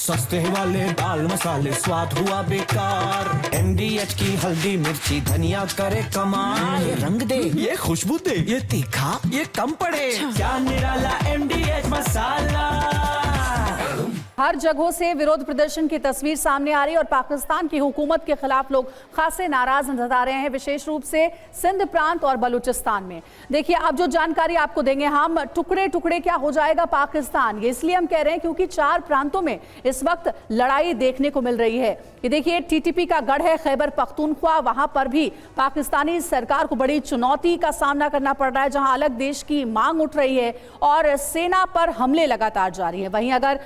सस्ते वाले दाल मसाले स्वाद हुआ बेकार। MDH की हल्दी मिर्ची धनिया करे कमाल। ये रंग दे, ये खुशबू दे, ये तीखा, ये कम पड़े। क्या निराला MDH मसाला। हर जगहों से विरोध प्रदर्शन की तस्वीर सामने आ रही है और पाकिस्तान की हुकूमत के खिलाफ लोग खासे नाराज नजर आ रहे हैं, विशेष रूप से सिंध प्रांत और बलूचिस्तान में। देखिए, अब जो जानकारी आपको देंगे हम, टुकड़े टुकड़े क्या हो जाएगा पाकिस्तान, ये इसलिए हम कह रहे हैं क्योंकि 4 प्रांतों में इस वक्त लड़ाई देखने को मिल रही है। ये देखिए, TTP का गढ़ है खैबर पख्तूनख्वा, वहां पर भी पाकिस्तानी सरकार को बड़ी चुनौती का सामना करना पड़ रहा है, जहां अलग देश की मांग उठ रही है और सेना पर हमले लगातार जारी है। वहीं अगर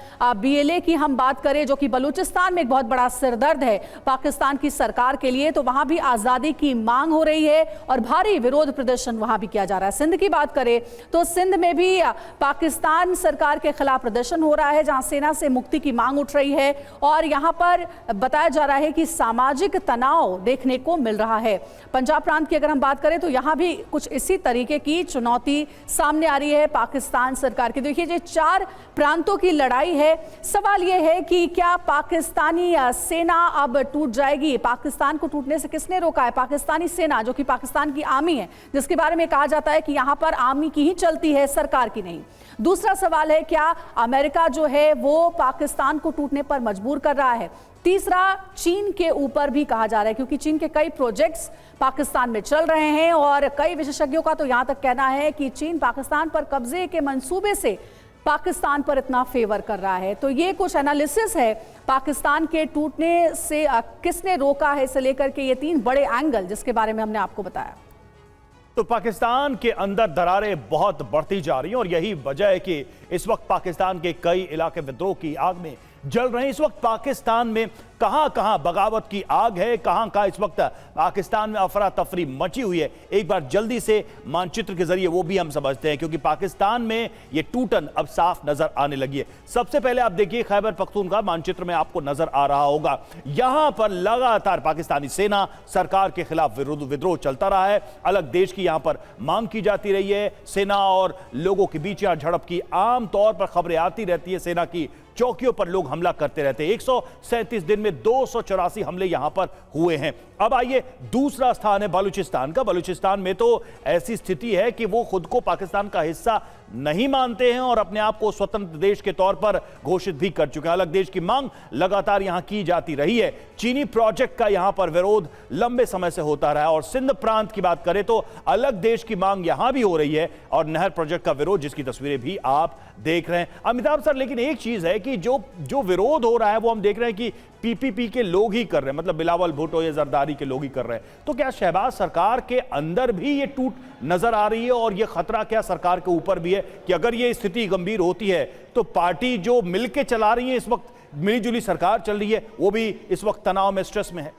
BLA की हम बात करें, जो कि बलूचिस्तान में एक बहुत बड़ा सिरदर्द है पाकिस्तान की सरकार के लिए, तो वहां भी आजादी की मांग हो रही है और भारी विरोध प्रदर्शन वहां भी किया जा रहा है। सिंध की बात करें तो सिंध में भी पाकिस्तान सरकार के खिलाफ प्रदर्शन हो रहा है, जहां सेना से मुक्ति की मांग उठ रही है और यहां पर बताया जा रहा है कि सामाजिक तनाव देखने को मिल रहा है। पंजाब प्रांत की अगर हम बात करें तो यहां भी कुछ इसी तरीके की चुनौती सामने आ रही है पाकिस्तान सरकार की। देखिए, ये 4 प्रांतों की लड़ाई है। सवाल यह है कि क्या पाकिस्तानी सेना अब टूट जाएगी? पाकिस्तान को टूटने से किसने रोका है? पाकिस्तानी सेना, जो कि पाकिस्तान की आर्मी है, जिसके बारे में कहा जाता है कि यहां पर आर्मी की ही चलती है, सरकार की नहीं। दूसरा सवाल है, क्या अमेरिका जो है वो पाकिस्तान को टूटने पर मजबूर कर रहा है? तीसरा, चीन के ऊपर भी कहा जा रहा है, क्योंकि चीन के कई प्रोजेक्ट्स पाकिस्तान में चल रहे हैं और कई विशेषज्ञों का तो यहां तक कहना है कि चीन पाकिस्तान पर कब्जे के मंसूबे से पाकिस्तान पर इतना फेवर कर रहा है। तो ये कुछ एनालिसिस है पाकिस्तान के टूटने से किसने रोका है इसे लेकर के, ये 3 बड़े एंगल जिसके बारे में हमने आपको बताया। तो पाकिस्तान के अंदर दरारें बहुत बढ़ती जा रही हैं और यही वजह है कि इस वक्त पाकिस्तान के कई इलाके विद्रोह की आग में जल रहे हैं। इस वक्त पाकिस्तान में कहां कहां बगावत की आग है, कहां कहां इस वक्त पाकिस्तान में अफरा तफरी मची हुई है, एक बार जल्दी से मानचित्र के जरिए वो भी हम समझते हैं, क्योंकि पाकिस्तान में ये टूटन अब साफ नजर आने लगी है। सबसे पहले आप देखिए, खैबर पख्तूनख्वा मानचित्र में आपको नजर आ रहा होगा, यहां पर लगातार पाकिस्तानी सेना सरकार के खिलाफ विद्रोह चलता रहा है। अलग देश की यहां पर मांग की जाती रही है। सेना और लोगों के बीच यहां झड़प की आमतौर पर खबरें आती रहती है। सेना की चौकियों पर लोग हमला करते रहते हैं। 137 दिन में 284 हमले यहां पर हुए हैं। अब आइए, दूसरा स्थान है बलूचिस्तान का। बलूचिस्तान में तो ऐसी स्थिति है कि वो खुद को पाकिस्तान का हिस्सा नहीं मानते हैं और अपने आप को स्वतंत्र देश के तौर पर घोषित भी कर चुके हैं। अलग देश की मांग लगातार यहां की जाती रही है। चीनी प्रोजेक्ट का यहां पर विरोध लंबे समय से होता रहा है और सिंध प्रांत की बात करें तो अलग देश की मांग यहां भी हो रही है और नहर प्रोजेक्ट का विरोध, जिसकी तस्वीरें भी आप देख रहे हैं। अमिताभ सर, लेकिन एक चीज है कि जो विरोध हो रहा है वो हम देख रहे हैं कि PPP के लोग ही कर रहे हैं, मतलब बिलावल भुट्टो या जरदारी के लोग ही कर रहे हैं। तो क्या शहबाज सरकार के अंदर भी ये टूट नजर आ रही है और ये खतरा क्या सरकार के ऊपर भी है कि अगर ये स्थिति गंभीर होती है तो पार्टी जो मिलके चला रही है, इस वक्त मिलीजुली सरकार चल रही है, वो भी इस वक्त तनाव में, स्ट्रेस में है?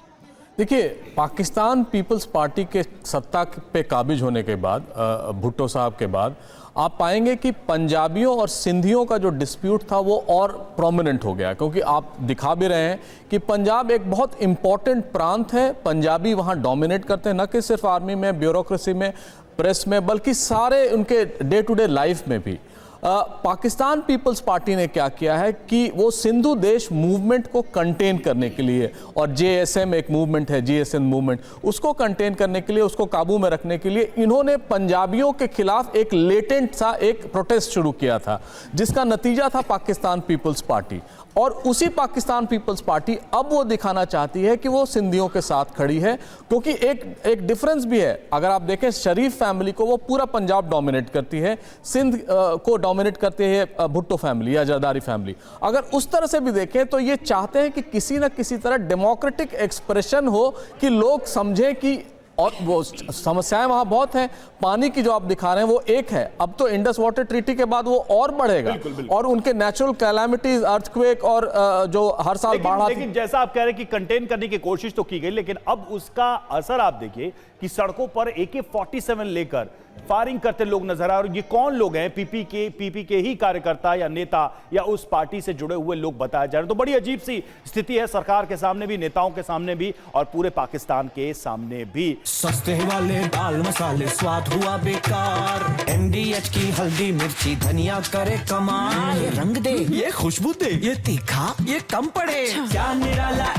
देखिए, पाकिस्तान पीपल्स पार्टी के सत्ता पे काबिज होने के बाद, भुट्टो साहब के बाद, आप पाएंगे कि पंजाबियों और सिंधियों का जो डिस्प्यूट था वो और प्रोमिनेंट हो गया, क्योंकि आप दिखा भी रहे हैं कि पंजाब एक बहुत इंपॉर्टेंट प्रांत है। पंजाबी वहाँ डोमिनेट करते हैं, न कि सिर्फ आर्मी में, ब्यूरोक्रेसी में, प्रेस में, बल्कि सारे उनके डे टू डे लाइफ में भी। पाकिस्तान पीपल्स पार्टी ने क्या किया है कि वो सिंधु देश मूवमेंट को कंटेन करने के लिए, और JSM एक मूवमेंट है, GSM मूवमेंट, उसको कंटेन करने के लिए, उसको काबू में रखने के लिए इन्होंने पंजाबियों के खिलाफ एक लेटेंट सा एक प्रोटेस्ट शुरू किया था, जिसका नतीजा था पाकिस्तान पीपल्स पार्टी। और उसी पाकिस्तान पीपल्स पार्टी अब वो दिखाना चाहती है कि वो सिंधियों के साथ खड़ी है, क्योंकि एक डिफरेंस भी है। अगर आप देखें, शरीफ फैमिली को वो पूरा पंजाब डोमिनेट करती है, सिंध को डोमिनेट करती है भुट्टो फैमिली या जरदारी फैमिली। अगर उस तरह से भी देखें तो ये चाहते हैं कि किसी न किसी तरह डेमोक्रेटिक एक्सप्रेशन हो, कि लोग समझें कि, और वो समस्याएं वहां बहुत हैं। पानी की जो आप दिखा रहे हैं वो एक है, अब तो इंडस वाटर ट्रीटी के बाद वो और बढ़ेगा। बिल्कुल। और उनके नेचुरल कैलामिटीज, अर्थक्वेक और जो हर साल बाढ़ आती। लेकिन जैसा आप कह रहे हैं कि कंटेन करने की कोशिश तो की गई, लेकिन अब उसका असर आप देखिए कि सड़कों पर AK-47 लेकर फायरिंग करते लोग नजर आ रहे हैं। ये कौन लोग हैं? पीपी के ही कार्यकर्ता या नेता या उस पार्टी से जुड़े हुए लोग बताए जा रहे हैं। तो बड़ी अजीब सी स्थिति है, सरकार के सामने भी, नेताओं के सामने भी और पूरे पाकिस्तान के सामने भी। सस्ते वाले दाल मसाले स्वाद हुआ बेकार, MDH की हल्दी मिर्ची धनिया करे कमाल, ये रंग दे, ये खुशबू दे, ये तीखा, ये कम पड़े, क्या निराला